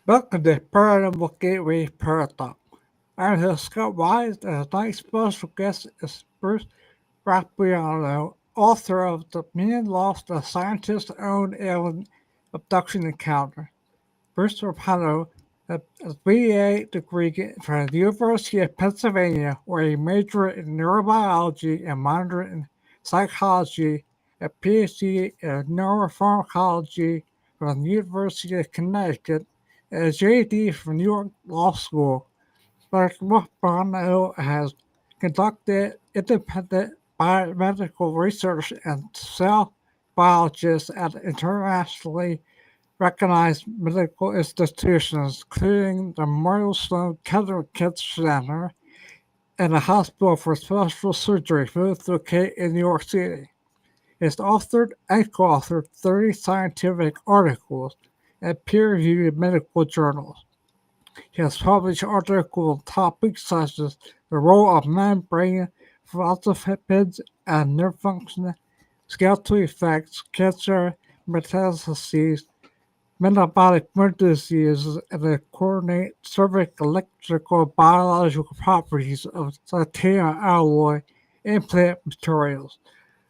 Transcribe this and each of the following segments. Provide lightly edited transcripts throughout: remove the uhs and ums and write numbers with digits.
Welcome to Paranormal Gateway Paratalk. I'm your host Scott Wise, and tonight's special guest is Bruce Rapuano, author of The Man Lost, a scientist-owned alien abduction encounter. Bruce Rapuano has a BA degree from the University of Pennsylvania, where he majored in neurobiology and minored in psychology, a Ph.D. in neuropharmacology from the University of Connecticut, and a J.D. from New York Law School. Dr. Rapuano has conducted independent biomedical research and cell biologists at internationally recognized medical institutions, including the Memorial Sloan-Kettering Cancer Center and the Hospital for Special Surgery, both located in New York City. He has authored and co-authored 30 scientific articles in peer-reviewed medical journals. He has published articles on topics such as the role of membrane phospholipids and nerve function, skeletal effects, cancer, metastases, metabolic diseases, and the coordinate cervical electrical biological properties of titanium alloy implant materials.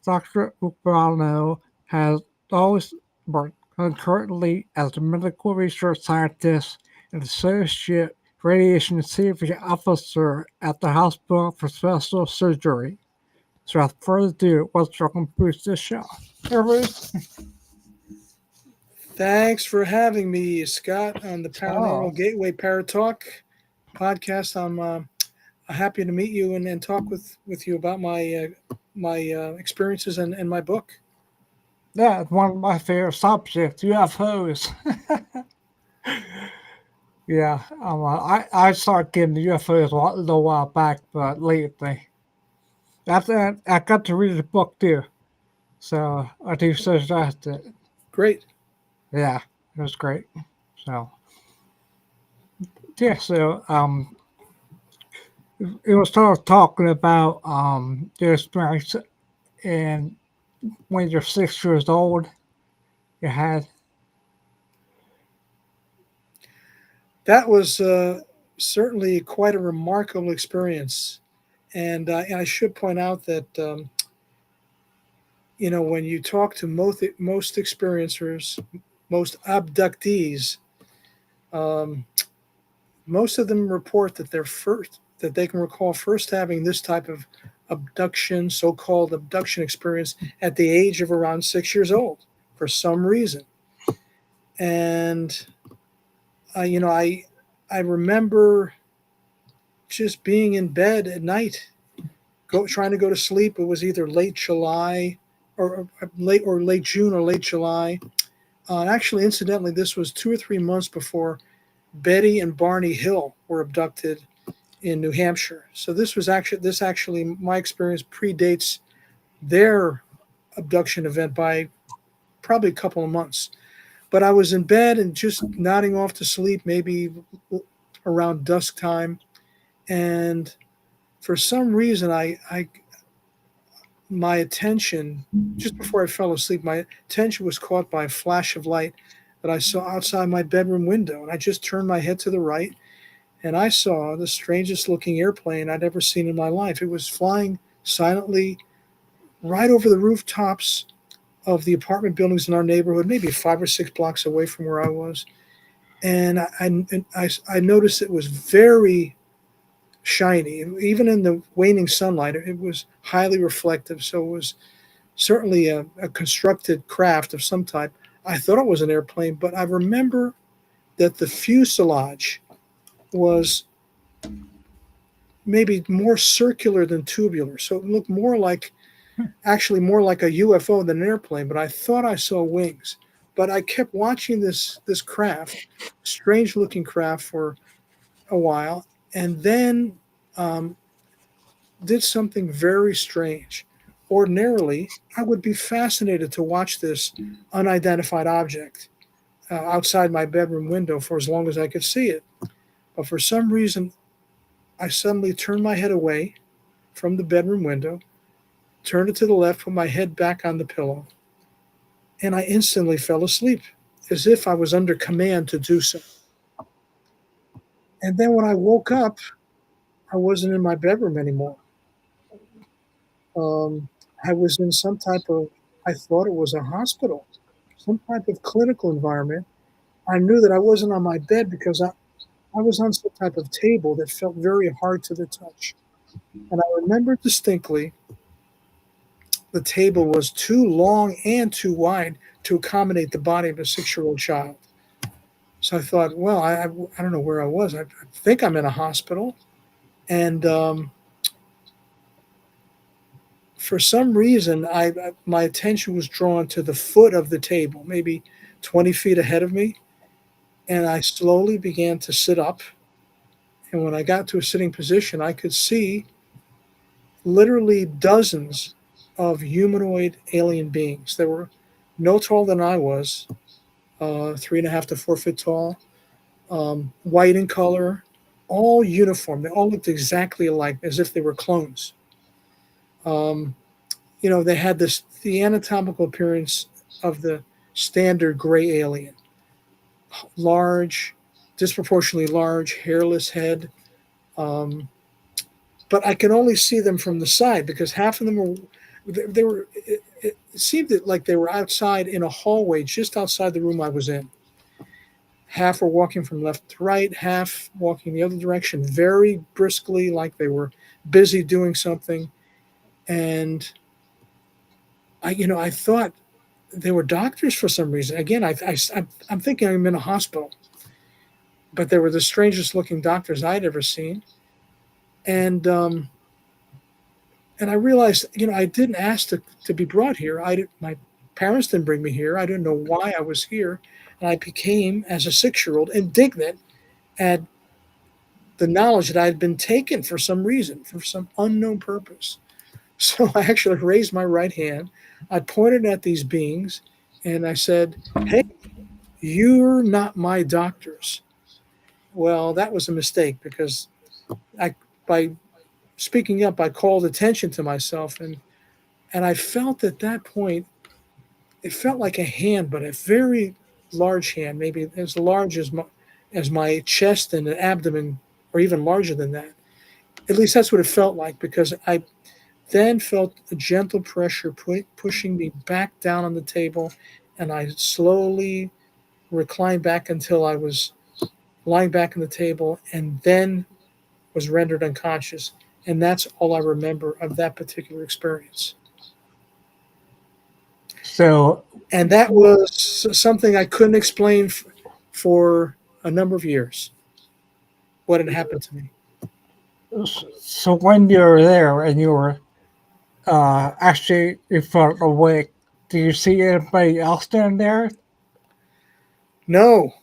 Dr. Rapuano has always worked concurrently as a medical research scientist and associate radiation safety officer at the Hospital for Special Surgery. So without further ado, let's welcome Bruce to the show. Hey, Bruce. Thanks for having me, Scott, on the Oh, Paranormal Gateway Paratalk podcast. I'm happy to meet you and talk with you about my experiences and my book. yeah, it's one of my favorite subjects, UFOs. Yeah, I started getting the UFOs a little while back, but lately. I got to read the book too, so I do suggest it. Great. Yeah, it was great. So, yeah, it was sort of talking about your experience in when you're 6 years old. You had, That was certainly quite a remarkable experience. And I should point out that when you talk to most experiencers, most abductees, um, most of them report that they can recall first having this type of abduction, so-called abduction experience at the age of around 6 years old for some reason. And I remember just being in bed at night, trying to go to sleep. It was either late July or late June or late July. Actually, incidentally, this was 2 or 3 months before Betty and Barney Hill were abducted in New Hampshire. So this actually my experience predates their abduction event by probably a couple of months. But I was in bed and just nodding off to sleep, maybe around dusk time, and for some reason, I my attention just before I fell asleep, my attention was caught by a flash of light that I saw outside my bedroom window, and I just turned my head to the right, and I saw the strangest looking airplane I'd ever seen in my life. It was flying silently right over the rooftops of the apartment buildings in our neighborhood, maybe 5 or 6 blocks away from where I was. And I noticed it was very shiny. Even in the waning sunlight, it was highly reflective. So it was certainly a constructed craft of some type. I thought it was an airplane, but I remember that the fuselage was maybe more circular than tubular. So it looked actually more like a UFO than an airplane, but I thought I saw wings. But I kept watching this craft, strange looking craft, for a while, and then um, did something very strange. Ordinarily, I would be fascinated to watch this unidentified object outside my bedroom window for as long as I could see it. But for some reason, I suddenly turned my head away from the bedroom window, turned it to the left, put my head back on the pillow, and I instantly fell asleep as if I was under command to do so. And then when I woke up, I wasn't in my bedroom anymore. Um, I was in some type of, I thought it was a hospital, some type of clinical environment. I knew that I wasn't on my bed because I was on some type of table that felt very hard to the touch. And I remember distinctly the table was too long and too wide to accommodate the body of a 6-year-old child. So I thought, well, I don't know where I was. I think I'm in a hospital. And for some reason, my attention was drawn to the foot of the table, maybe 20 feet ahead of me. And I slowly began to sit up. And when I got to a sitting position, I could see literally dozens of humanoid alien beings. They were no taller than I was, 3.5 to 4 feet tall, white in color, all uniform. They all looked exactly alike, as if they were clones. Um, they had the anatomical appearance of the standard gray alien, large, disproportionately large, hairless head. Um, but I could only see them from the side because half of them were, they were, it seemed like they were outside in a hallway just outside the room I was in. Half were walking from left to right, half walking the other direction, very briskly, like they were busy doing something. And I thought they were doctors for some reason. Again, I'm thinking I'm in a hospital, but they were the strangest looking doctors I'd ever seen. And and I realized, I didn't ask to be brought here. My parents didn't bring me here. I didn't know why I was here. And I became, as a 6-year-old, indignant at the knowledge that I had been taken for some reason, for some unknown purpose. So I actually raised my right hand. I pointed at these beings and I said, "Hey, you're not my doctors." Well, that was a mistake because by speaking up, I called attention to myself, and I felt at that point, it felt like a hand, but a very large hand, maybe as large as my chest and abdomen, or even larger than that. At least that's what it felt like, because I then felt a gentle pressure pushing me back down on the table, and I slowly reclined back until I was lying back on the table, and then was rendered unconscious. And that's all I remember of that particular experience. So, And that was something I couldn't explain for a number of years, what had happened to me. so when you were there and you were actually you felt awake, do you see anybody else down there? No,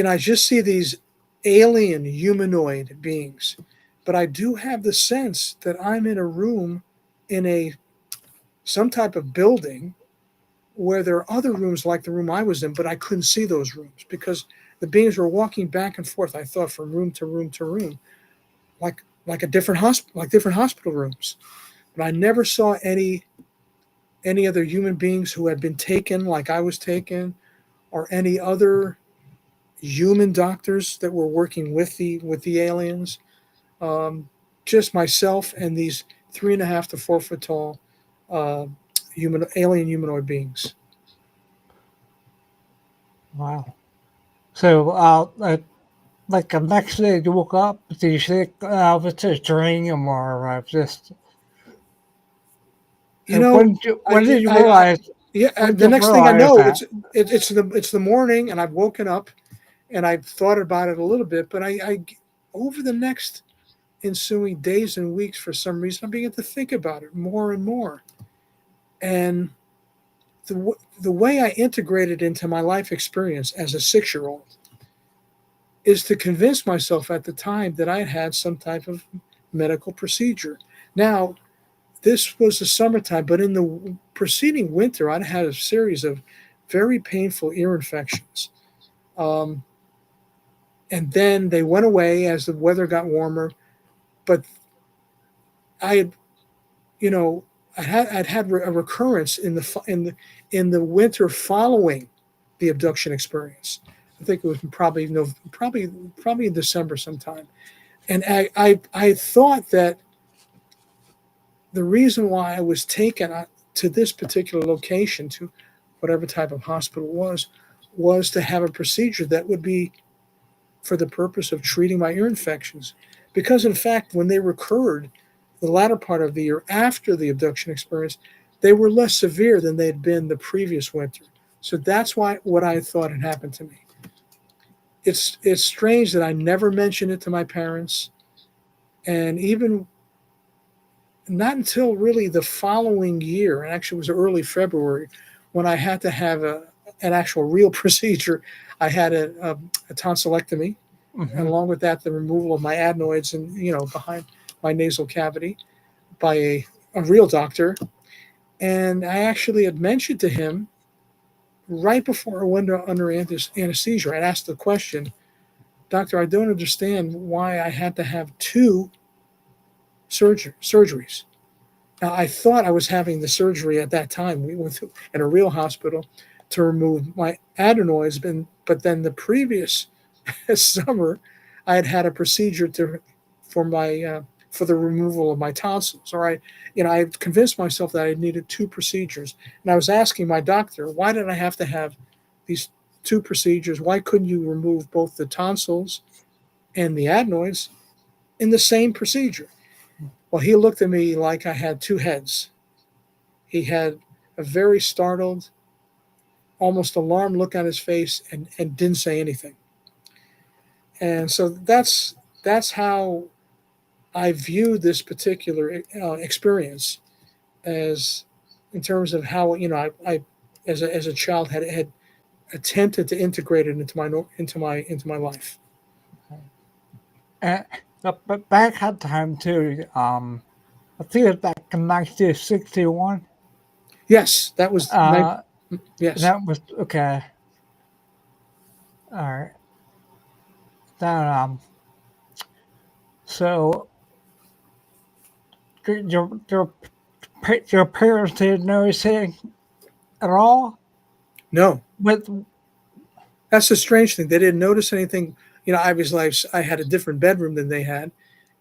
I just see these alien humanoid beings, but I do have the sense that I'm in a room in some type of building where there are other rooms like the room I was in, but I couldn't see those rooms because the beings were walking back and forth. I thought from room to room to room, like a different hospital, like different hospital rooms. But I never saw any other human beings who had been taken like I was taken, or any other human doctors that were working with the aliens. Just myself and these 3.5 to 4 foot tall uh, alien humanoid beings. Wow. So, like the next day you woke up, do you think it's a dream or just You know, when did you I realize yeah. when did The you next thing I realize know, that? it's the morning, and I've woken up, and I've thought about it a little bit. But I over the next ensuing days and weeks, for some reason, I began to think about it more and more. And the way I integrated into my life experience as a 6-year-old is to convince myself at the time that I had some type of medical procedure. Now, this was the summertime, but in the preceding winter, I'd had a series of very painful ear infections. Um, and then they went away as the weather got warmer. But I had, you know, I'd had a recurrence in the winter following the abduction experience. I think it was probably no, probably in December sometime. And I thought that the reason why I was taken to this particular location, to whatever type of hospital it was to have a procedure that would be for the purpose of treating my ear infections. Because in fact, when they recurred the latter part of the year after the abduction experience, they were less severe than they had been the previous winter. So that's why what I thought had happened to me. It's strange that I never mentioned it to my parents, and even not until really the following year, and actually it was early February, when I had to have an actual real procedure. I had a tonsillectomy, and along with that, the removal of my adenoids and behind my nasal cavity by a real doctor. And I actually had mentioned to him right before I went under anesthesia. I asked the question, "Doctor, I don't understand why I had to have two surgeries." Now, I thought I was having the surgery at that time. We went to in a real hospital to remove my adenoids, but then the previous summer, I had a procedure for my for the removal of my tonsils. Or I convinced myself that I needed two procedures, and I was asking my doctor, why did I have to have these two procedures? Why couldn't you remove both the tonsils and the adenoids in the same procedure? Well, he looked at me like I had two heads. He had a very startled, almost alarmed look on his face, and didn't say anything. And so that's how I view this particular experience, as in terms of how I as a child had attempted to integrate it into my life. And but back at time too, I think it's back in 1961. Yes, that was yes. That was okay. All right. That So your parents didn't know anything at all No, with. that's the strange thing. They didn't notice anything. Obviously, I had a different bedroom than they had,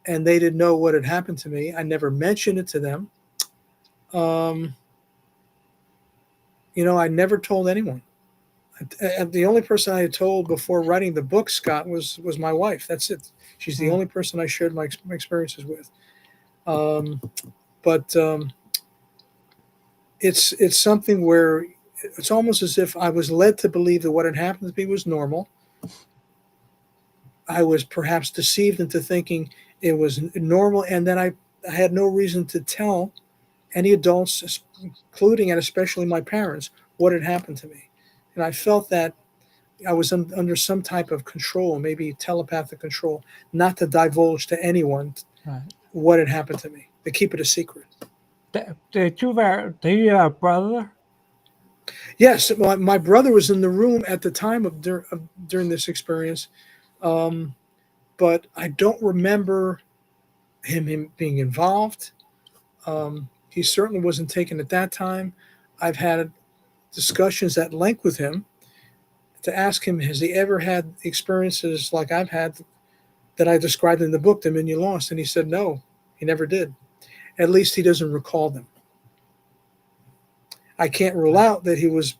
and they didn't know what had happened to me. I never mentioned it to them. Um, I never told anyone. The only person I had told before writing the book, Scott, was my wife. That's it. She's the only person I shared my experiences with. Um, but it's something where it's almost as if I was led to believe that what had happened to me was normal. I was perhaps deceived into thinking it was normal, and then I had no reason to tell any adults, including and especially my parents, what had happened to me. And I felt that I was under some type of control, maybe telepathic control, not to divulge to anyone what had happened to me, to keep it a secret. Did you have a brother? Yes, my brother was in the room at the time during this experience, but I don't remember him being involved. He certainly wasn't taken at that time. I've had discussions at length with him to ask him, has he ever had experiences like I've had that I described in the book, Dominion Lost? And he said, no, he never did. At least he doesn't recall them. I can't rule out that he was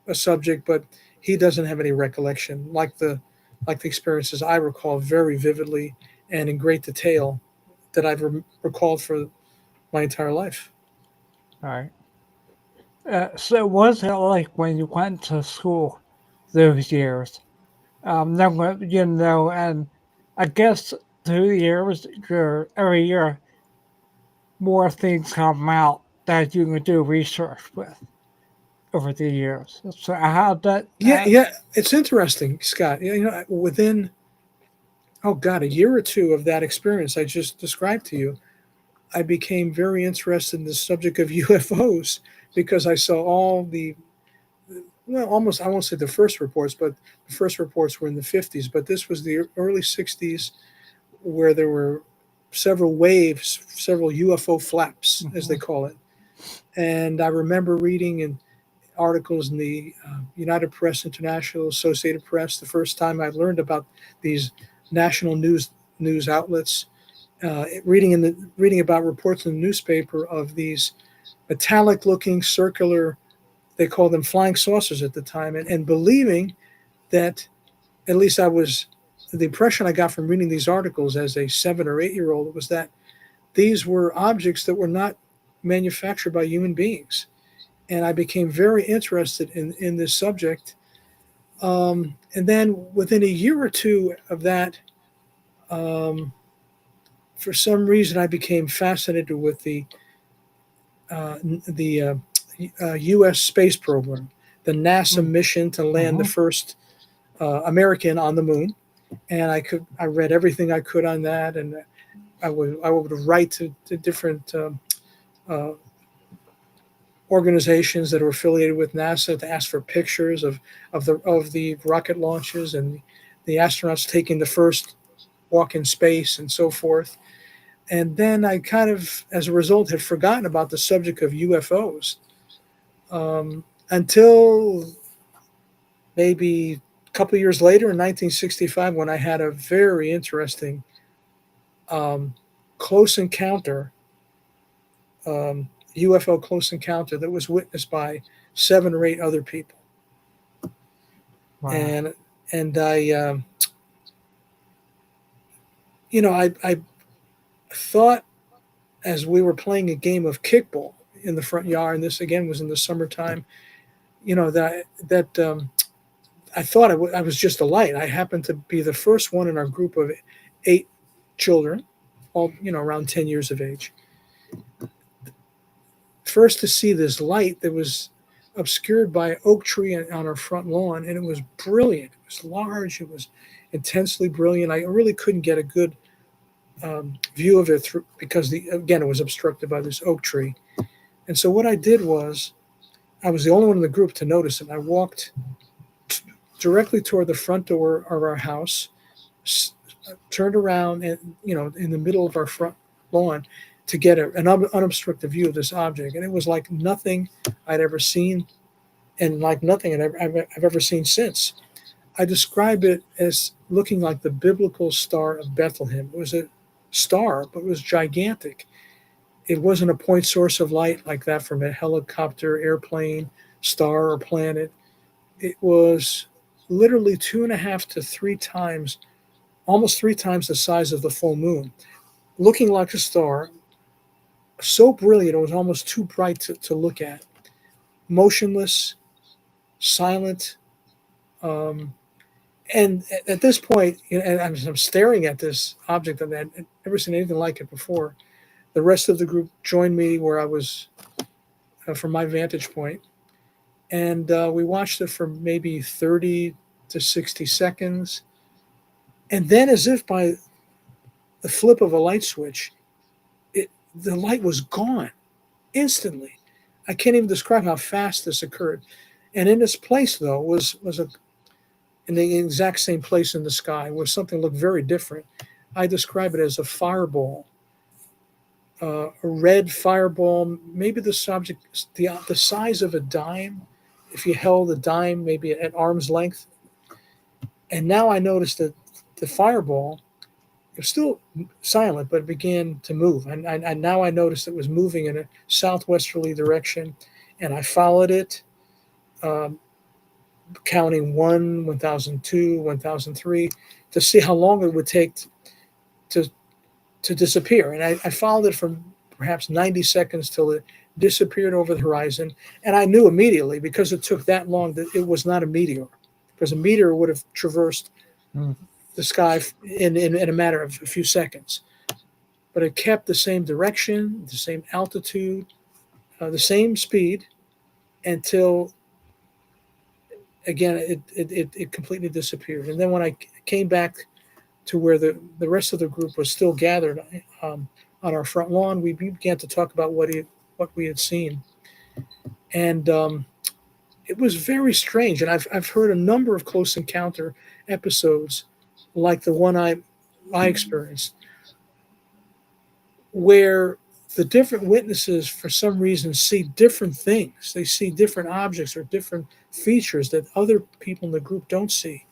a subject, but he doesn't have any recollection like the experiences I recall very vividly and in great detail that I've recalled for my entire life. All right. So what was it like when you went to school those years? And I guess through the years, every year, more things come out that you can do research with over the years. So how that? Yeah, it's interesting, Scott. Within a year or two of that experience I just described to you, I became very interested in the subject of UFOs because I saw all almost, I won't say the first reports, but the first reports were in the 50s, but this was the early 60s where there were several waves, several UFO flaps, as they call it. And I remember reading articles in the United Press International, Associated Press. The first time I learned about these national news outlets, reading about reports in the newspaper of these metallic-looking circular, they called them flying saucers at the time, and believing that, at least the impression I got from reading these articles as a 7 or 8 year old was that these were objects that were not manufactured by human beings. And I became very interested in this subject. And then within a year or two of that, um, for some reason, I became fascinated with the U.S. space program, the NASA mission to land the Mhm. first American on the moon. And I read everything I could on that, and I would write to different uh, organizations that are affiliated with NASA to ask for pictures of the rocket launches and the astronauts taking the first walk in space and so forth. And then I kind of, as a result, had forgotten about the subject of UFOs until maybe a couple of years later in 1965, when I had a very interesting um, close encounter, UFO close encounter that was witnessed by 7 or 8 other people. Wow. And I thought, as we were playing a game of kickball in the front yard, and this again was in the summertime, that I thought I was just a light. I happened to be the first one in our group of 8 children, all around 10 years of age, first to see this light that was obscured by an oak tree on our front lawn, and it was brilliant. It was large. It was intensely brilliant. I really couldn't get a good view of it because again, it was obstructed by this oak tree. And so what I did was, I was the only one in the group to notice it. I walked directly toward the front door of our house, turned around, and in the middle of our front lawn, to get an unobstructed view of this object. And it was like nothing I'd ever seen, and like nothing I've ever seen since. I describe it as looking like the biblical Star of Bethlehem. It was a star, but it was gigantic. It wasn't a point source of light like that from a helicopter, airplane, star, or planet. It was literally 2.5 to 3 times, almost 3 times the size of the full moon, looking like a star, so brilliant it was almost too bright to look at, motionless, silent. Um, and at this point, and I'm staring at this object that I'd never seen anything like it before. The rest of the group joined me where I was from my vantage point, and we watched it for maybe 30 to 60 seconds. And then, as if by the flip of a light switch, the light was gone instantly. I can't even describe how fast this occurred. And in its place, though, was in the exact same place in the sky, was something that looked very different. I describe it as a fireball, a red fireball, maybe the subject, the size of a dime, if you held a dime maybe at arm's length. And now I noticed that the fireball, it was still silent, but it began to move. And now I noticed it was moving in a southwesterly direction, and I followed it, um, counting 1,002, 1,003, to see how long it would take to to disappear. And I followed it for perhaps 90 seconds till it disappeared over the horizon. And I knew immediately, because it took that long, that it was not a meteor, because a meteor would have traversed Mm. the sky in a matter of a few seconds. But it kept the same direction, the same altitude, the same speed, until again it completely disappeared. And then when I came back to where the rest of the group was still gathered on our front lawn, we began to talk about what we had seen. And it was very strange. And I've heard a number of close encounter episodes like the one I experienced, where the different witnesses, for some reason, see different things. They see different objects or different features that other people in the group don't see.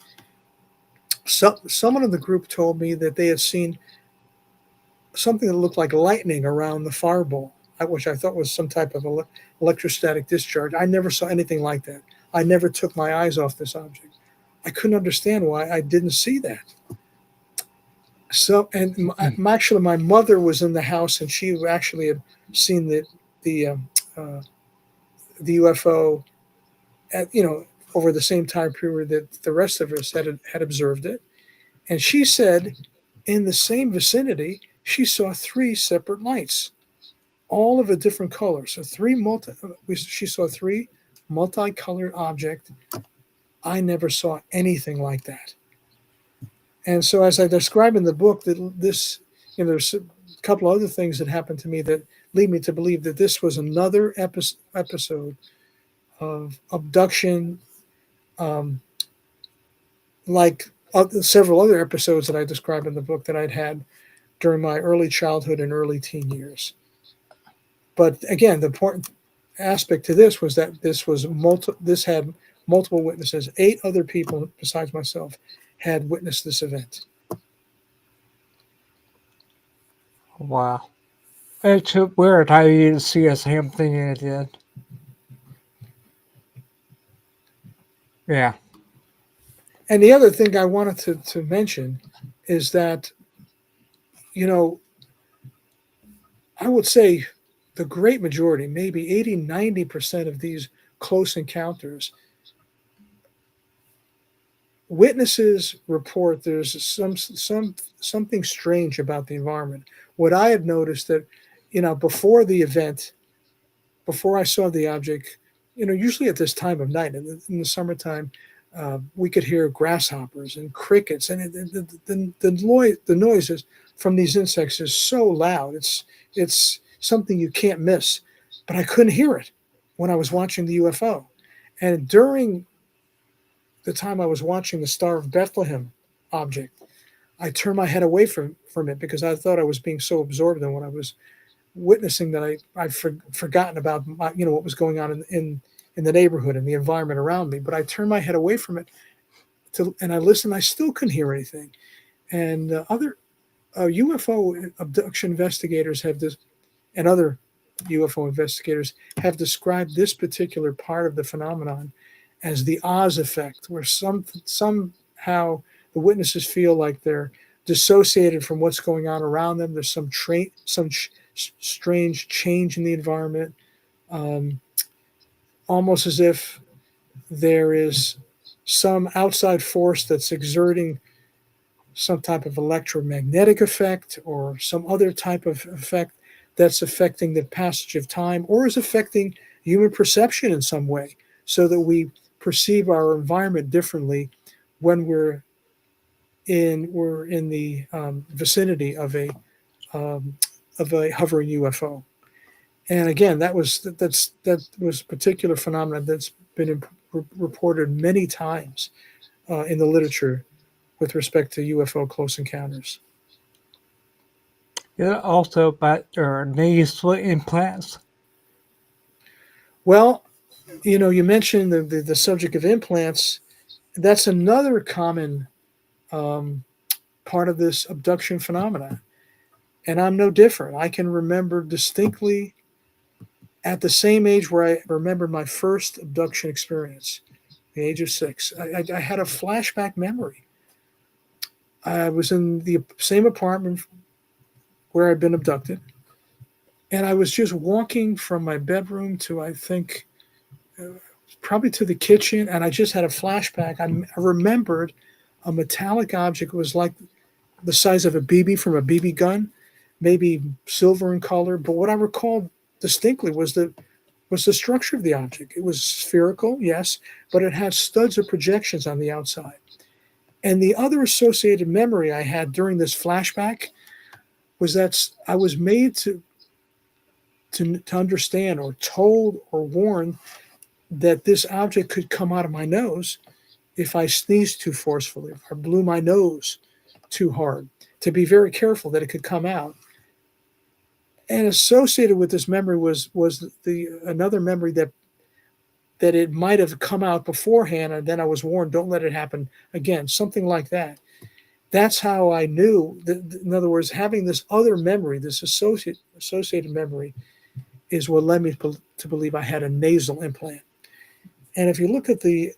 Someone in the group told me that they had seen something that looked like lightning around the fireball, which I thought was some type of electrostatic discharge. I never saw anything like that. I never took my eyes off this object. I couldn't understand why I didn't see that. So, and actually, my mother was in the house, and she actually had seen the uh, the UFO at, over the same time period that the rest of us had observed it. And she said, in the same vicinity, she saw three separate lights, all of a different color. So she saw three multicolored objects. I never saw anything like that. And so, as I describe in the book, that this, there's a couple of other things that happened to me that lead me to believe that this was another episode of abduction, like several other episodes that I describe in the book that I'd had during my early childhood and early teen years. But again, the important aspect to this was that this had multiple witnesses. 8 other people besides myself had witnessed this event. Wow. It's weird how you didn't see the same thing it did. Yeah. And the other thing I wanted to mention is that, I would say the great majority, maybe 80, 90% of these close encounters, witnesses report there's something strange about the environment. What I have noticed that, before the event, before I saw the object, usually at this time of night, in the summertime, we could hear grasshoppers and crickets, and the noises from these insects is so loud. It's something you can't miss. But I couldn't hear it when I was watching the UFO. And during the time I was watching the Star of Bethlehem object, I turned my head away from it because I thought I was being so absorbed in what I was witnessing that I'd forgotten about what was going on in the neighborhood and the environment around me. But I turned my head away from it and I listened. I still couldn't hear anything. And other UFO abduction investigators have this, and other UFO investigators have described this particular part of the phenomenon as the Oz effect, where somehow the witnesses feel like they're dissociated from what's going on around them. There's some strange change in the environment, almost as if there is some outside force that's exerting some type of electromagnetic effect or some other type of effect that's affecting the passage of time or is affecting human perception in some way, so that we perceive our environment differently when we're in the vicinity of a hovering UFO. And again, that was a particular phenomenon that's been reported many times in the literature with respect to UFO close encounters. Yeah, also about their nasal implants. Well, you mentioned the subject of implants. That's another common part of this abduction phenomena. And I'm no different. I can remember distinctly at the same age where I remembered my first abduction experience, the age of 6. I had a flashback memory. I was in the same apartment where I'd been abducted. And I was just walking from my bedroom to, I think, probably to the kitchen. And I just had a flashback. I remembered a metallic object. It was like the size of a BB from a BB gun, maybe silver in color. But what I recalled distinctly was the structure of the object. It was spherical, yes, but it had studs of projections on the outside. And the other associated memory I had during this flashback was that I was made to understand, or told or warned, that this object could come out of my nose if I sneezed too forcefully, if I blew my nose too hard, to be very careful that it could come out. And associated with this memory was the another memory that it might have come out beforehand, and then I was warned, don't let it happen again, something like that. That's how I knew that, in other words, having this other memory, this associated memory, is what led me to believe I had a nasal implant. And if you look at the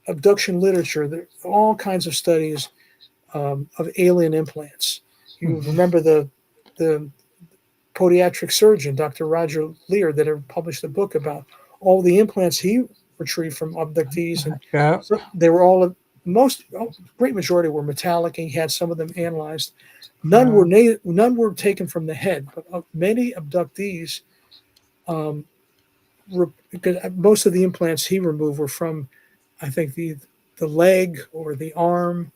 abduction literature, there are all kinds of studies of alien implants. You Mhm. remember the podiatric surgeon, Dr. Roger Lear, that had published a book about all the implants he retrieved from abductees, and Yeah. so they were all most great majority were metallic, and he had some of them analyzed. Yeah. None were taken from the head, but many abductees, um, because most of the implants he removed were from, I think, the leg or the arm,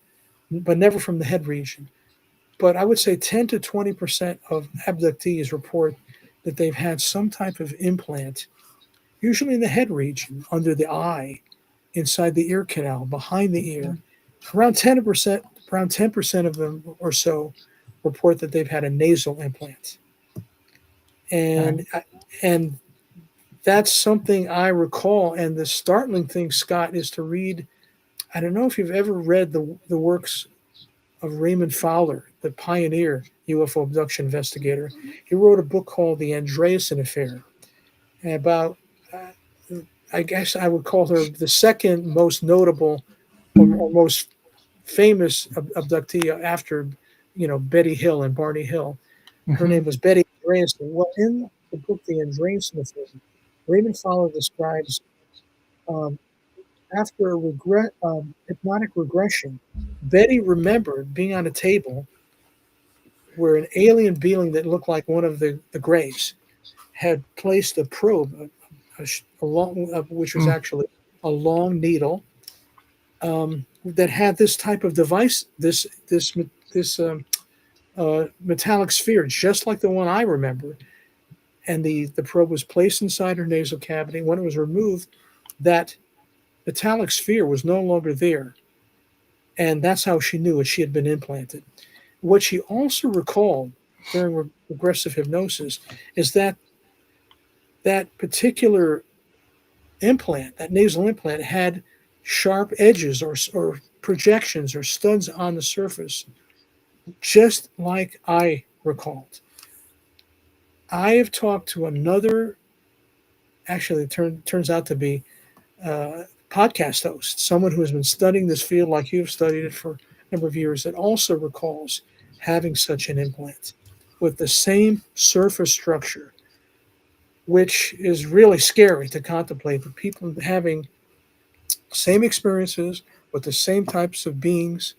but never from the head region. But I would say 10 to 20% of abductees report that they've had some type of implant, usually in the head region, under the eye, inside the ear canal, behind the ear. Around 10%, around 10% of them or so report that they've had a nasal implant. And And and that's something I recall. And the startling thing, Scott, is to read. I don't know if you've ever read the works of Raymond Fowler, the pioneer UFO abduction investigator. He wrote a book called The Andreasen Affair, about, uh, I guess I would call her the second most notable or most famous abductee after, Betty Hill and Barney Hill. Her mhm. name was Betty Andreasen. Well, in the book The Andreasen Affair, Raymond Fowler describes, um, after a hypnotic regression, Betty remembered being on a table where an alien being that looked like one of the Greys had placed a probe, a long, which was Mm. actually a long needle, that had this type of device, this metallic sphere, just like the one I remember. And the probe was placed inside her nasal cavity. When it was removed, that metallic sphere was no longer there, and that's how she knew it. She had been implanted. What she also recalled during regressive hypnosis is that that particular implant, that nasal implant, had sharp edges or projections or studs on the surface, just like I recalled. I have talked to another, actually, turns out to be a podcast host, someone who has been studying this field like you've studied it for a number of years, that also recalls having such an implant with the same surface structure, which is really scary to contemplate. The people having same experiences with the same types of beings,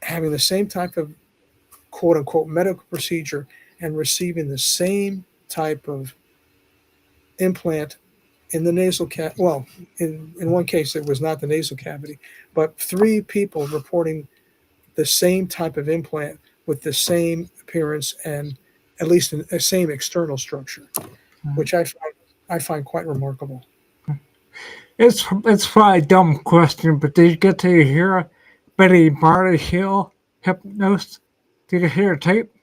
having the same type of quote unquote medical procedure, and receiving the same type of implant in the nasal cavity. Well, in one case, it was not the nasal cavity, but three people reporting the same type of implant with the same appearance and at least the same external structure, which I find quite remarkable. It's probably a dumb question, but did you get to hear Betty Barney Hill hypnosis? Did you hear a tape?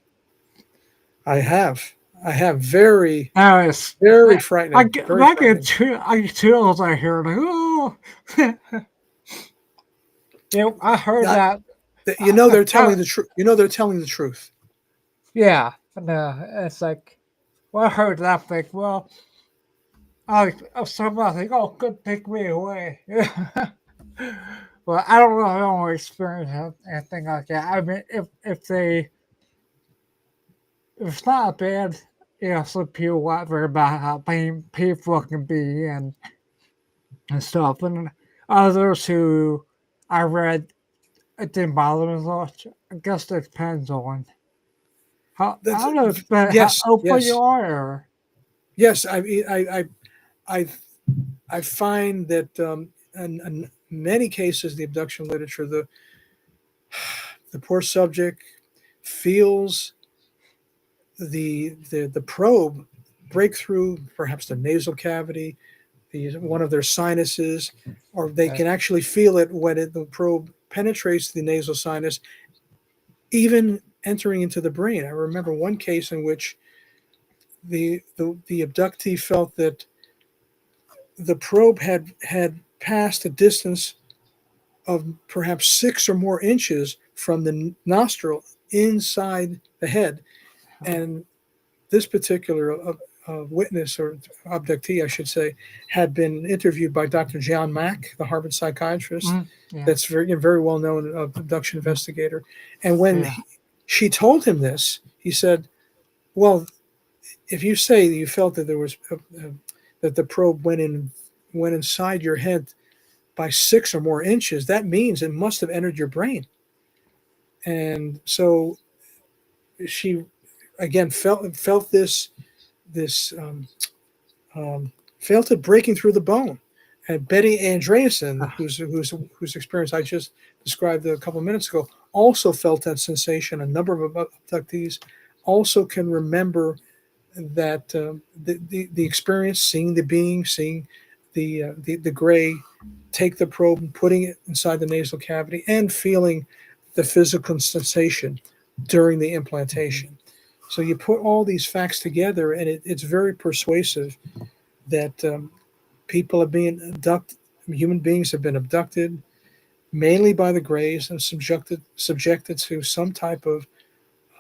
I have. I have very, It's, very I frightening. get Very frightening. I get chills. I hear it. Like, oh, I heard That, that. I they're kind telling the truth. They're telling the truth. yeah. No, it's like, well, I heard that. Like, well, somebody think, oh, good, take me away. Well, I don't know. I don't experience anything like that. I mean, if it's not bad, some people whatever about how painful it can be and stuff, and others who I read it didn't bother me as much. I guess it depends on how I That's don't know but how yes, open you yes, are. Or, yes. I I find that, in many cases, the abduction literature, the poor subject feels the probe break through perhaps the nasal cavity, one of their sinuses, or they uh, can actually feel it when the probe penetrates the nasal sinus, even entering into the brain. I remember one case in which the abductee felt that the probe had passed a distance of perhaps 6 or more inches from the nostril inside the head. And this particular witness, or abductee, I should say, had been interviewed by Dr. John Mack, the Harvard psychiatrist, Yeah. that's very well known abduction investigator. And when Yeah. she told him this, he said, "Well, if you say that you felt that there was that the probe went inside your head by 6 or more inches, that means it must have entered your brain." And so she again felt this felt it breaking through the bone. And Betty Andreasen, Ah, whose experience I just described a couple of minutes ago, also felt that sensation. A number of abductees also can remember that the experience, seeing the being, seeing the gray, take the probe and putting it inside the nasal cavity, and feeling the physical sensation during the implantation. So you put all these facts together, and it's very persuasive that people are being abducted. Human beings have been abducted, mainly by the Greys, and subjected to some type of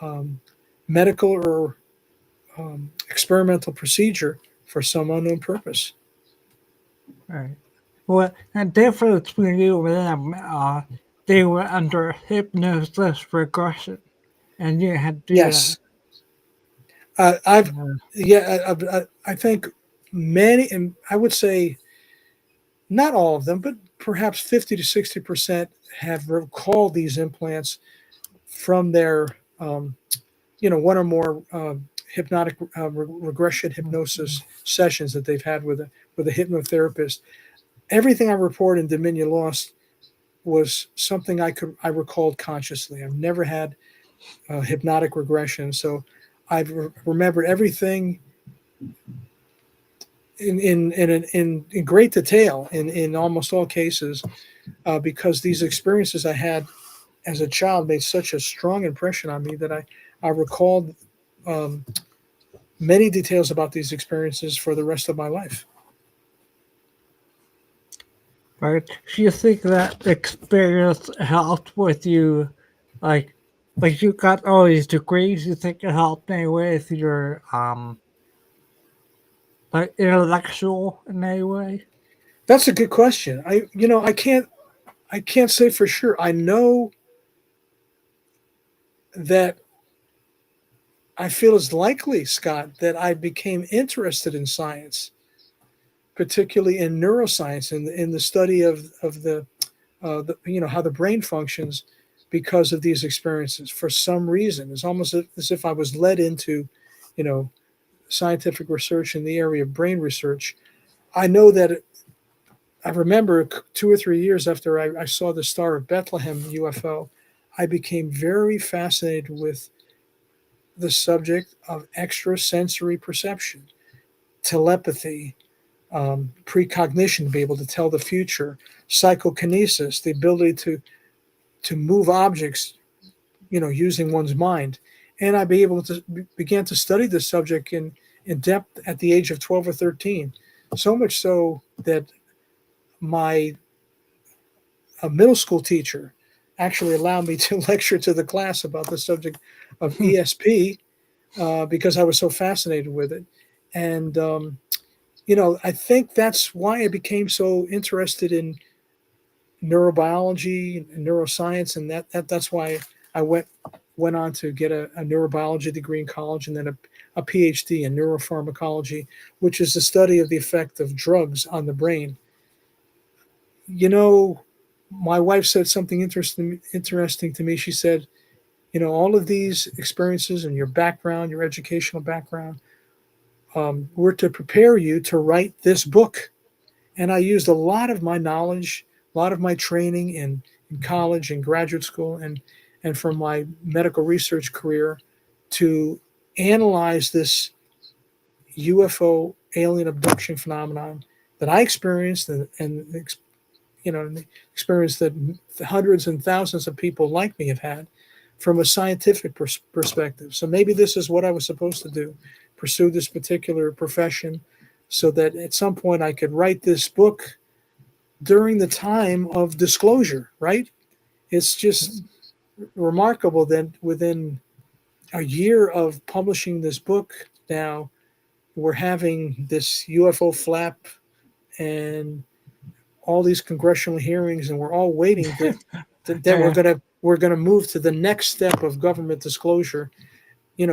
um, medical or experimental procedure for some unknown purpose. right. Well, the difference between you and them, they were under hypnosis regression, and you had to do that. Yes, I've Uh, yeah, I think many, and I would say not all of them, but perhaps 50 to 60% have recalled these implants from their one or more hypnotic regression hypnosis sessions that they've had with a hypnotherapist. Everything I report in Dominion Lost was something I recalled consciously. I've never had hypnotic regression, so I've remembered everything in great detail in almost all cases, because these experiences I had as a child made such a strong impression on me that I recalled um, many details about these experiences for the rest of my life. right? Do you think that experience helped with you, like, like you got all these degrees? You think it helped any way with your like intellectual in any way? That's a good question. I can't say for sure. I know that I feel it's likely, Scott, that I became interested in science, particularly in neuroscience, in the study of how the brain functions, because of these experiences. For some reason, it's almost as if I was led into, you know, scientific research in the area of brain research. I know that I remember 2 or 3 years after I saw the Star of Bethlehem UFO, I became very fascinated with the subject of extrasensory perception, telepathy, precognition, to be able to tell the future, psychokinesis, the ability to move objects, using one's mind. And I began to study this subject in depth at the age of 12 or 13, so much so that my middle school teacher actually allowed me to lecture to the class about the subject of ESP, because I was so fascinated with it. And I think that's why I became so interested in neurobiology and neuroscience, and that's why I went on to get a neurobiology degree in college, and then a Ph.D. in neuropharmacology, which is the study of the effect of drugs on the brain. You know, my wife said something interesting to me. She said, all of these experiences and your background, your educational background, were to prepare you to write this book. And I used a lot of my knowledge, a lot of my training in college and graduate school, and from my medical research career, to analyze this UFO alien abduction phenomenon that I experienced, and the experience that hundreds and thousands of people like me have had, from a scientific perspective. So maybe this is what I was supposed to do: pursue this particular profession so that at some point I could write this book during the time of disclosure, right? It's just remarkable that within a year of publishing this book now, we're having this UFO flap and all these congressional hearings, and we're all waiting that Yeah. we're gonna move to the next step of government disclosure.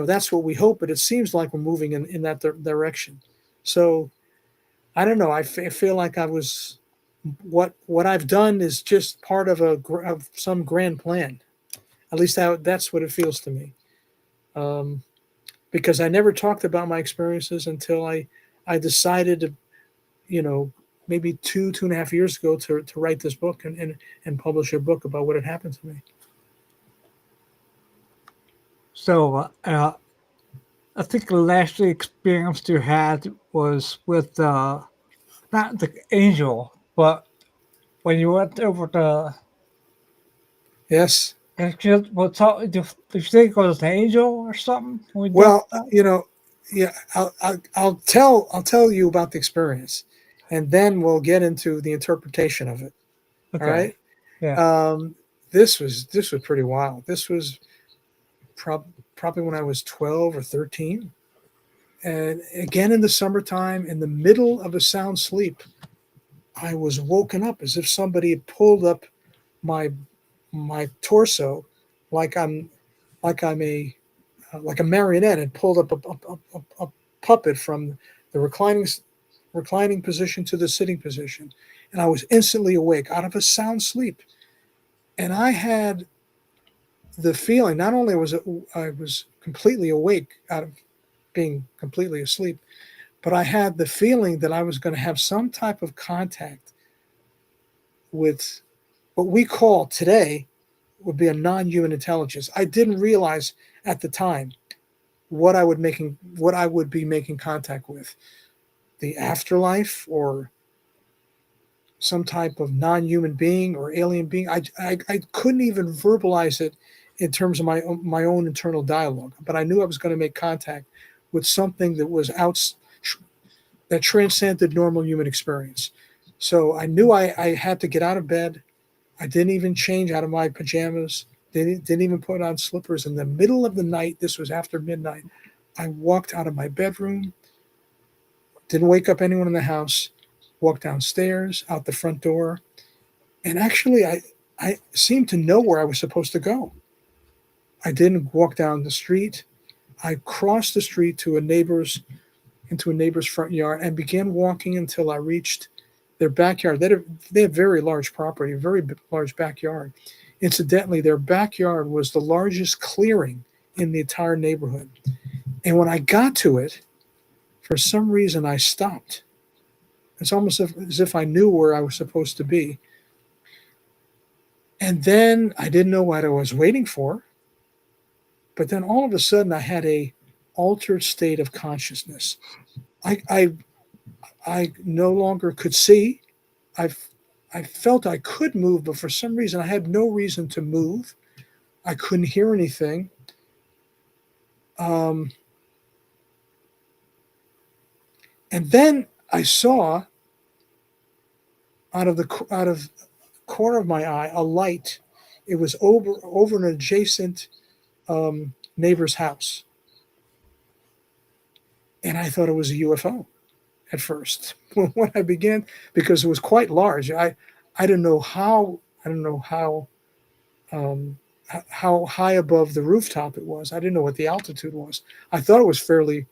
That's what we hope, but it seems like we're moving in that direction. So I don't know. I feel like I was what I've done is just part of of some grand plan. At least that's what it feels to me. Um, because I never talked about my experiences until I decided to, you know, maybe 2.5 years ago to write this book and publish a book about what had happened to me. So I think the last experience you had was with not the angel, but when you went over the Yes. well, do you think it was an angel or something? Can we talk Well, about? yeah, I'll tell you about the experience, and then we'll get into the interpretation of it. All Okay. right. Yeah. Um, this was pretty wild. This was probably when I was 12 or 13, and again in the summertime, in the middle of a sound sleep, I was woken up as if somebody had pulled up my torso, like I'm a like a marionette, and pulled up a puppet from the reclining position to the sitting position, and I was instantly awake out of a sound sleep. And I had the feeling not only was I was completely awake out of being completely asleep, but I had the feeling that I was going to have some type of contact with what we call today would be a non-human intelligence. I didn't realize at the time what I would be making contact with, the afterlife or some type of non-human being or alien being. I couldn't even verbalize it in terms of my own internal dialogue, but I knew I was going to make contact with something that was that transcended normal human experience. So I knew I had to get out of bed. I didn't even change out of my pajamas. Didn't even put on slippers. In the middle of the night, this was after midnight, I walked out of my bedroom, didn't wake up anyone in the house, walked downstairs, out the front door, and actually I seemed to know where I was supposed to go. I didn't walk down the street. I crossed the street into a neighbor's front yard and began walking until I reached their backyard. They had very large property, a very large backyard. Incidentally, their backyard was the largest clearing in the entire neighborhood. And when I got to it, for some reason I stopped. It's almost as if I knew where I was supposed to be. And then I didn't know what I was waiting for. But then all of a sudden I had a altered state of consciousness. I I, I no longer could see. I I felt I could move, but for some reason I had no reason to move. I couldn't hear anything. Um, and then I saw out of the corner of my eye a light. It was over an adjacent neighbor's house, and I thought it was a UFO at first when I began, because it was quite large. I didn't know how um, how high above the rooftop it was. I didn't know what the altitude was. I thought it was fairly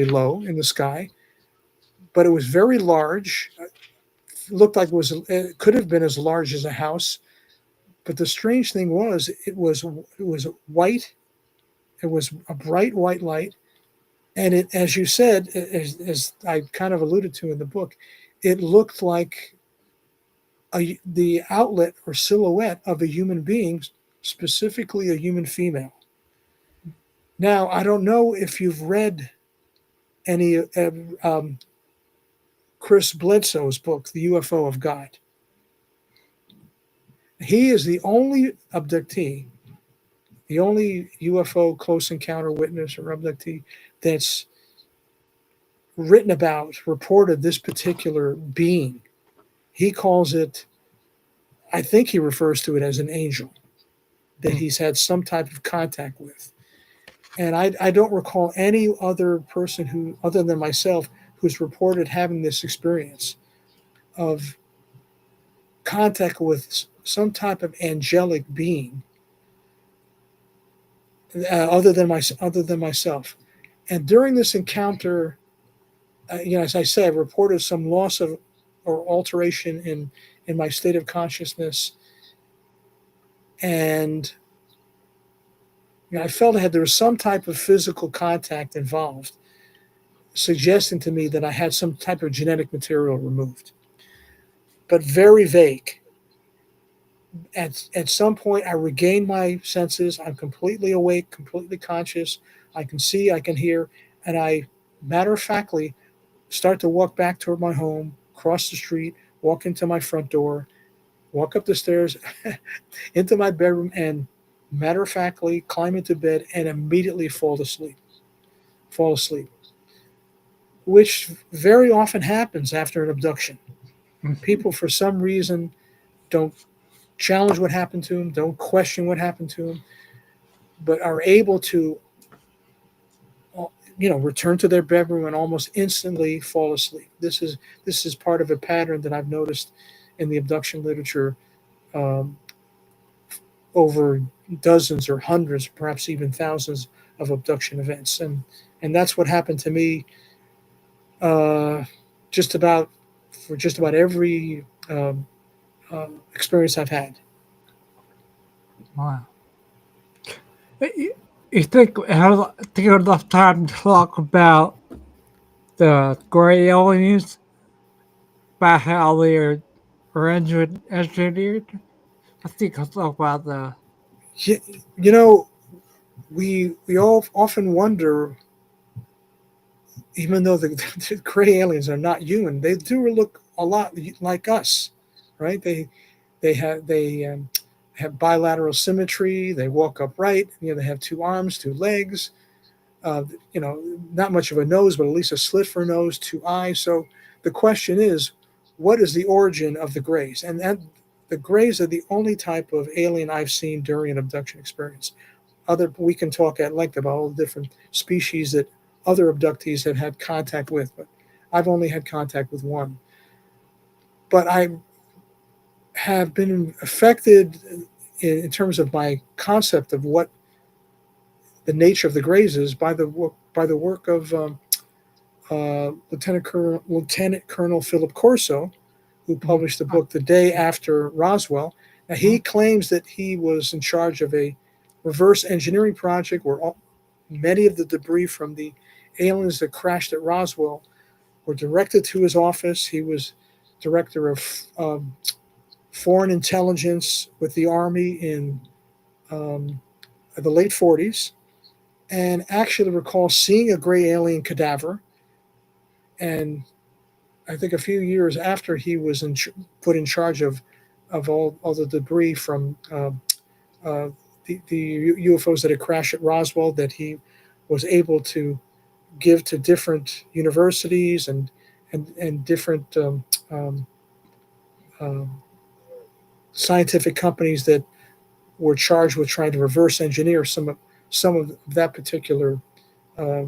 low in the sky, but it was very large. It looked like it could have been as large as a house. But the strange thing was it was white. It was a bright white light, and it, as you said, as I kind of alluded to in the book, it looked like the outlet or silhouette of a human being, specifically a human female. Now, I don't know if you've read any Chris Bledsoe's book, The UFO of God. He is the only abductee, the only UFO close encounter witness or abductee that's written about, reported this particular being. He calls it, I think he refers to it as an angel that Hmm. he's had some type of contact with. And I don't recall any other person who, other than myself, who's reported having this experience of contact with some type of angelic being, other than myself. And during this encounter, as I said, I reported some loss of or alteration in my state of consciousness, and I felt that there was some type of physical contact involved, suggesting to me that I had some type of genetic material removed, but very vague. At some point, I regained my senses. I'm completely awake, completely conscious. I can see, I can hear, and I matter of factly start to walk back toward my home, cross the street, walk into my front door, walk up the stairs into my bedroom, and matter of factly climb into bed and immediately fall asleep. Fall asleep, which very often happens after an abduction. People, for some reason, don't challenge what happened to them, don't question what happened to them, but are able to, return to their bedroom and almost instantly fall asleep. This is part of a pattern that I've noticed in the abduction literature, um, over dozens or hundreds, perhaps even thousands of abduction events, and that's what happened to me, uh, just about for just about every experience I've had. Wow. You think we have enough time to talk about the gray aliens, about how are engineered? I think I'll talk about the. You, you know, we all often wonder, even though the gray aliens are not human, they do look a lot like us, right? They have bilateral symmetry. They walk upright. They have two arms, two legs. Not much of a nose, but at least a slit for a nose, two eyes. So the question is, what is the origin of the grays? And the grays are the only type of alien I've seen during an abduction experience. We can talk at length about all the different species that other abductees have had contact with, but I've only had contact with one. But I have been affected in terms of my concept of what the nature of the grays is by the work of Lieutenant Colonel Philip Corso, who Mhm. published the book the day after Roswell. Now, he Mhm. claims that he was in charge of a reverse engineering project where many of the debris from the aliens that crashed at Roswell were directed to his office. He was director of foreign intelligence with the Army in um, the late 40s, and actually recalls seeing a gray alien cadaver. And I think a few years after he was put in charge of all the debris from uh, the UFOs that had crashed at Roswell, that he was able to give to different universities and different um, um, scientific companies that were charged with trying to reverse engineer some of that particular uh,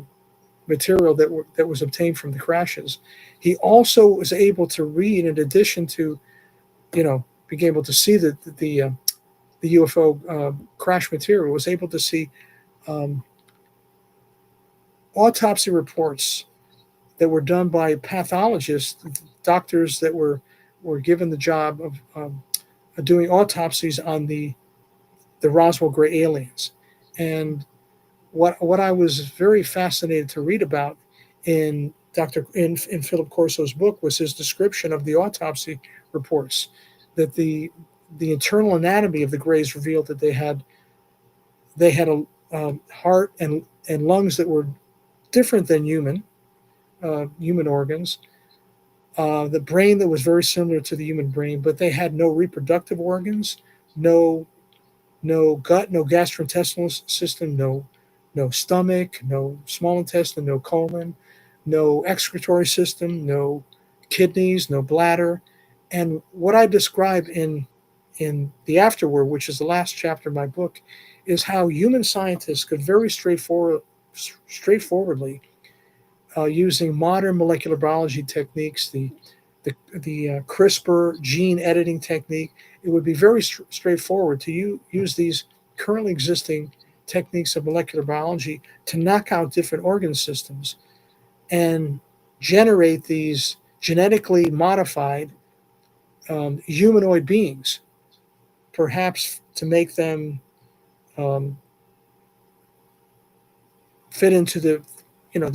material that was obtained from the crashes. He also was able to read, in addition to being able to see the UFO crash material, was able to see um, autopsy reports that were done by pathologists, doctors that were given the job of doing autopsies on the Roswell gray aliens. And what I was very fascinated to read about in Philip Corso's book was his description of the autopsy reports, that the internal anatomy of the Greys revealed that they had a heart and lungs that were different than human organs. The brain that was very similar to the human brain, but they had no reproductive organs, no no gut, no gastrointestinal system, no stomach, no small intestine, no colon, no excretory system, no kidneys, no bladder. And what I describe in the afterword, which is the last chapter of my book, is how human scientists could very straightforwardly, using modern molecular biology techniques, the CRISPR gene editing technique, it would be very straightforward to use these currently existing techniques of molecular biology to knock out different organ systems and generate these genetically modified humanoid beings, perhaps to make them um, fit into the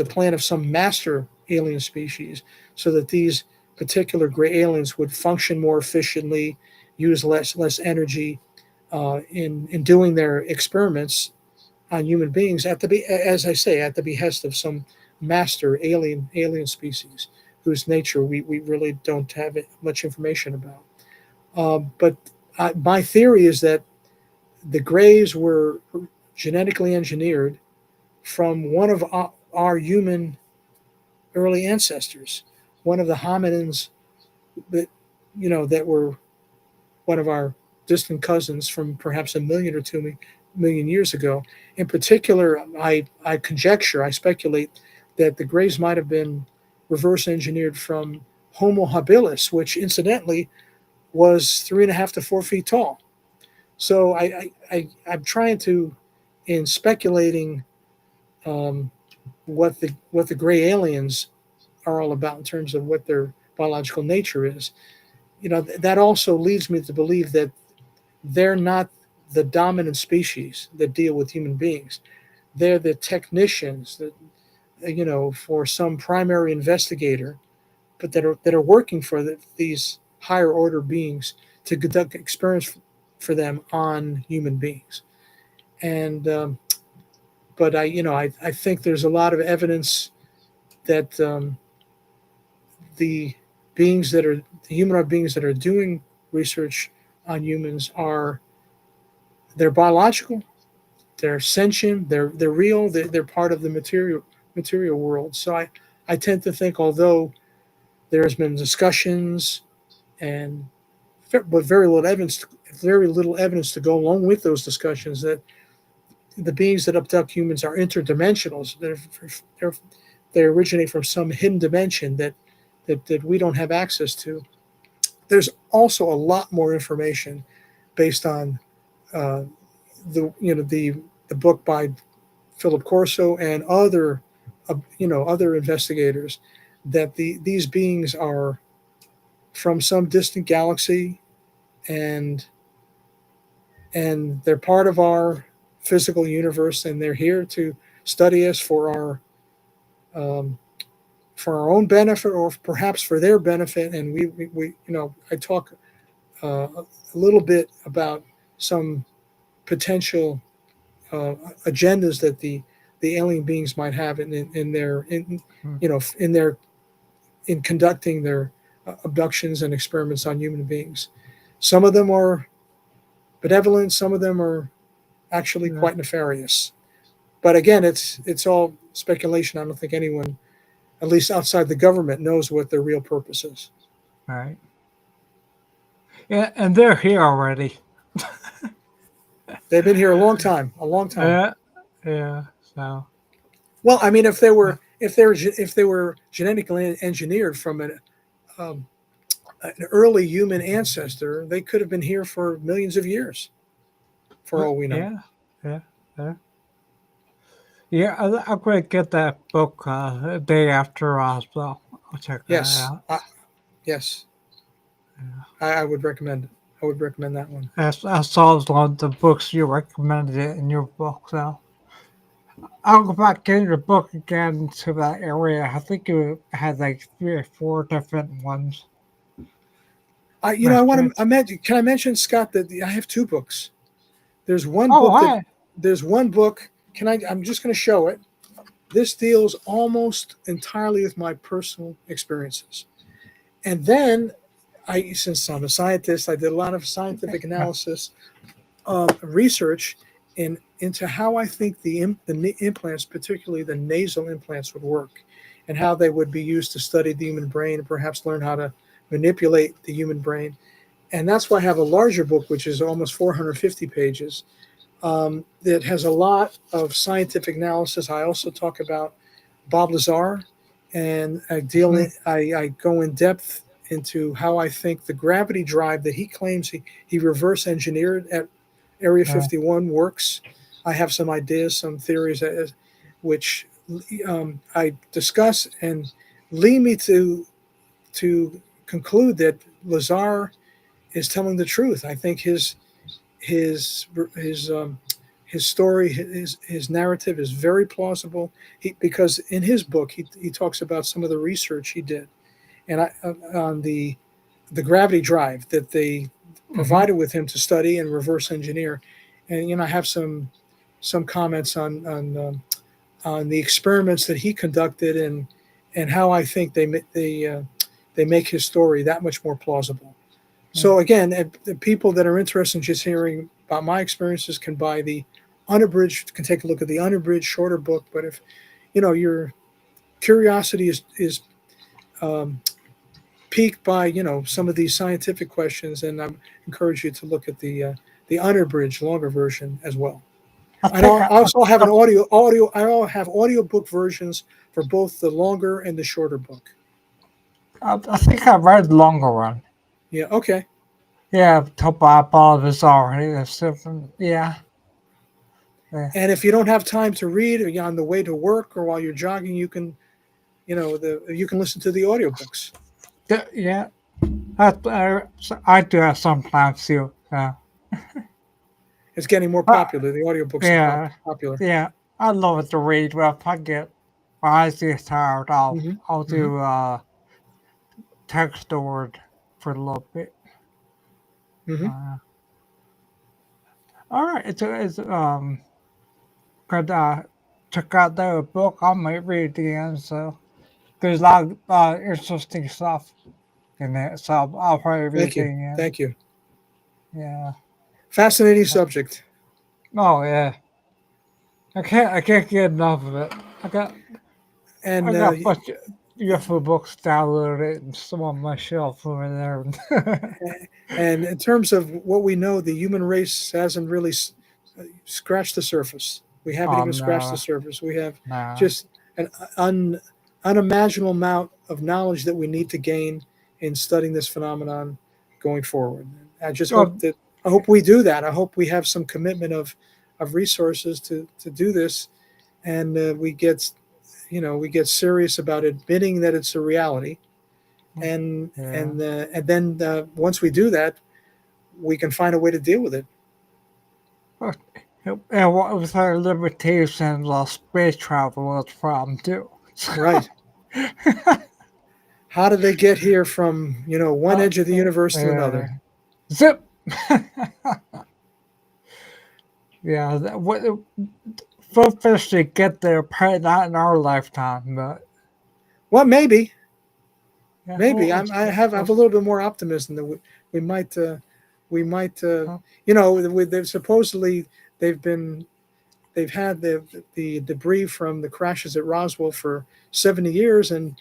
plan of some master alien species, so that these particular gray aliens would function more efficiently, use less energy in doing their experiments on human beings, as I say, at the behest of some master alien species whose nature we really don't have much information about. But my theory is that the grays were genetically engineered from one of our human early ancestors, one of the hominins that that were one of our distant cousins from perhaps a million or 2 million years ago. In particular, I conjecture, I speculate that the grays might have been reverse engineered from Homo habilis, which incidentally was 3.5 to 4 feet tall. So I'm trying to, in speculating um, what the gray aliens are all about in terms of what their biological nature is, that also leads me to believe that they're not the dominant species that deal with human beings. They're the technicians that, for some primary investigator, but that are working for these higher order beings to conduct experiments for them on human beings. And but I think there's a lot of evidence that the the humanoid beings that are doing research on humans they're biological, they're sentient, they're real, they're part of the material world. So I tend to think, although there's been discussions and but very little evidence to go along with those discussions, that the beings that abduct humans are interdimensional. So they originate from some hidden dimension that we don't have access to. There's also a lot more information based on uh, the book by Philip Corso and other investigators, that these beings are from some distant galaxy, and they're part of our physical universe, and they're here to study us um, for our own benefit, or perhaps for their benefit. And I talk a little bit about some potential agendas that the alien beings might have in their Hmm. in conducting their abductions and experiments on human beings. Some of them are benevolent, some of them are actually Yeah. quite nefarious. But again, it's all speculation. I don't think anyone, at least outside the government, knows what their real purpose is. Right. Yeah, and they're here already. They've been here a long time, a long time. Yeah. Yeah. So. Well, I mean, Yeah. if they were genetically engineered from um, an early human ancestor, they could have been here for millions of years, for all we know. Yeah. Yeah. Yeah. Yeah. I'm going to get that book a day after so I'll check that Yes, out. yes, Yeah. I would recommend it. I would recommend that one. I saw one of the books you recommended it in your book, so I'll go back in your book again to that area. I think you had like 3 or 4 different ones I want mentioned. to imagine. Can I mention, Scott, that I have two books? There's one Oh, book that hi. there's one book. Can I? I'm just going to show it. This deals almost entirely with my personal experiences, and then since I'm a scientist, I did a lot of scientific analysis, research into how I think the implants, particularly the nasal implants, would work, and how they would be used to study the human brain and perhaps learn how to manipulate the human brain. And that's why I have a larger book, which is almost 450 pages, that has a lot of scientific analysis. I also talk about Bob Lazar, and I go in depth into how I think the gravity drive that he claims he reverse engineered at Area Yeah. 51 works. I have some ideas, some theories, which I discuss and lead me to conclude that Lazar is telling the truth. I think his his um, his story, his narrative is very plausible. Because in his book he talks about some of the research he did, and on the gravity drive that they Hmm. provided with him to study and reverse engineer. And I have some comments on the experiments that he conducted, and how I think they make his story that much more plausible. So again, the people that are interested in just hearing about my experiences can buy the unabridged, can take a look at the unabridged shorter book. But if your curiosity is um, piqued by some of these scientific questions, then I encourage you to look at the unabridged longer version as well. I I think also have an audio. I have audiobook versions for both the longer and the shorter book. I think I read the longer one. Yeah. Okay. Yeah, top Bob is already a different. Yeah, yeah, And if you don't have time to read, or you're on the way to work or while you're jogging, you can listen to the audiobooks. yeah. I do that sometimes too. Yeah, It's getting more uh, popular. The audiobooks are yeah, popular. yeah. I love it to read. Well, if I get my eyes get tired, Hmm. I'll Hmm. do text word for a little bit. Hmm. Uh, all right, it's good. Check out the book. I might read it again. So there's a lot of interesting stuff in it. So I'll probably read Thank it you. again. Thank you. Yeah. Fascinating subject. Oh yeah. I can't get enough of it. I got And I got a bunch of UFO books downloaded and some on my shelf over there. and in terms of what we know, the human race hasn't really scratched the surface. We haven't even scratched the No, surface. We have nah. just an unimaginable amount of knowledge that we need to gain in studying this phenomenon going forward. I just hope Oh, that I hope we do that. I hope we have some commitment of resources to do this, and we get serious about admitting that it's a reality, yeah. and then once we do that, we can find a way to deal with it. But- And what was our limitations of space travel was from too. Right. How did they get here from one uh, edge of the universe to uh, another? zip. Yeah, what we'll eventually get there, probably not in our lifetime, but Well, yeah, maybe I have a little bit more optimism that we might we might we'll they've supposedly they've been they've had the debris from the crashes at Roswell for 70 years, and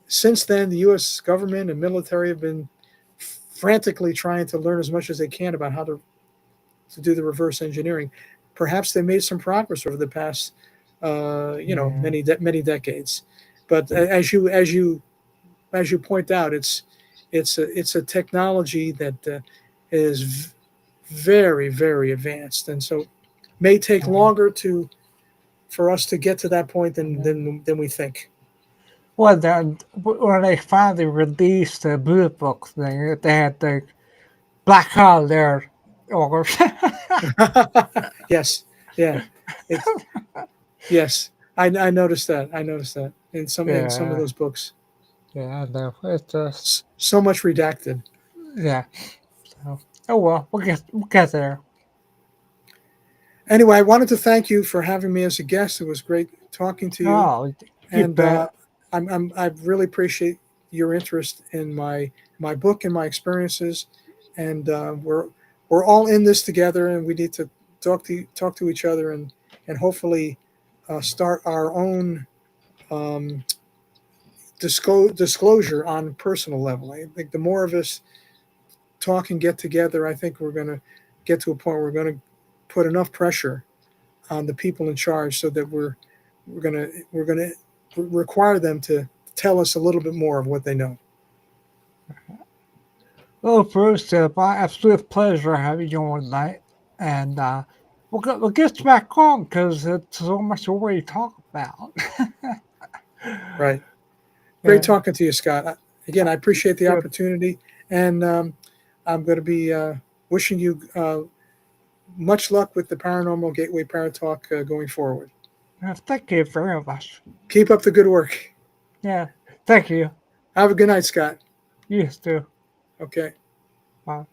since then the U.S. government and military have been frantically trying to learn as much as they can about how to do the reverse engineering. Perhaps they made some progress over the past yeah. many decades, but as you point out, it's a technology that is very, very advanced, and so may take Uh, longer for us to get to that point yeah. than we think. Well, then when they finally released the Blue Book thing, they had the black hole there. Or Yes, yeah, it's yes. I noticed that. I noticed that in some of yeah, those books. yeah, no, it's just So much redacted. yeah. So oh well, we'll get there. Anyway, I wanted to thank you for having me as a guest. It was great talking to you, Oh, you and bet. I really appreciate your interest in my book and my experiences. And we're all in this together, and we need to talk to each other, and hopefully start our own um, disclosure on a personal level. I think the more of us talk and get together, I think we're going to get to a point where we're going to put enough pressure on the people in charge so that we're going to require them to tell us a little bit more of what they know. Well, Bruce, it's my absolute pleasure having you on tonight. And we'll get back on because it's so much to already talk about. Right. Great Yeah. talking to you, Scott. Again, I appreciate the Good. opportunity, and I'm going to be wishing you much luck with the Paranormal Gateway Paratalk going forward. Thank you very much. Keep up the good work. Yeah. Thank you. Have a good night, Scott. You too. Okay. Bye.